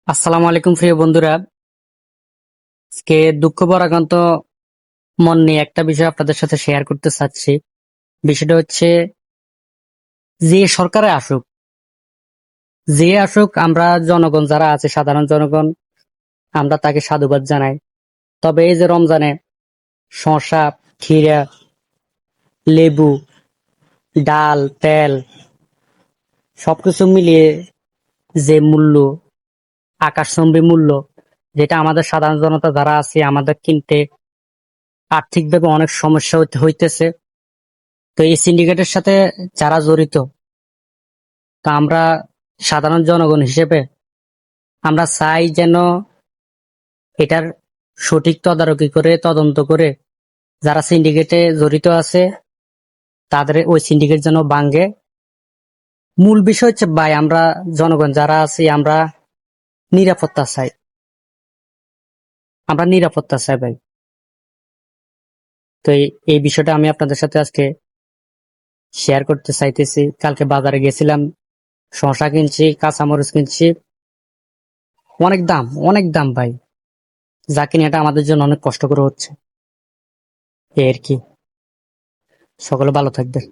আসসালামু আলাইকুম প্রিয় বন্ধুরা। আজকে দুঃখ পরাক্রান্ত মন নিয়ে একটা বিষয় আপনাদের সাথে শেয়ার করতে চাচ্ছি। বিষয়টা হচ্ছে, যে সরকারে আসুক, আমরা জনগণ যারা আছে, সাধারণ জনগণ, আমরা তাকে সাধুবাদ জানাই। তবে এই যে রমজানে শসা, ক্ষীরা, লেবু, ডাল, তেল সবকিছু মিলিয়ে যে মূল্য, আকাশচুম্বী মূল্য, যেটা আমাদের সাধারণ জনতা যারা আছে আমাদের কিনতে আর্থিকভাবে অনেক সমস্যা হইতেছে। তো এই সিন্ডিকেটের সাথে যারা জড়িত, তা আমরা সাধারণ জনগণ হিসেবে আমরা চাই যেন এটার সঠিক তদারকি করে, তদন্ত করে, যারা সিন্ডিকেটে জড়িত আছে তাদের ওই সিন্ডিকেট যেন ভাঙ্গে। মূল বিষয় হচ্ছে ভাই, আমরা জনগণ যারা আছি আমরা নিরাপত্তা চাই, আমরা নিরাপত্তা চাই ভাই। তো এই বিষয়টা আমি আপনাদের সাথে আজকে শেয়ার করতে চাইতেছি। কালকে বাজারে গেছিলাম, শসা কিনছি, কাঁচামরিচ কিনছি, অনেক দাম, অনেক দাম ভাই। যা কিনে এটা আমাদের জন্য অনেক কষ্ট করে হচ্ছে, এই আর কি। সকলে ভালো থাকবেন।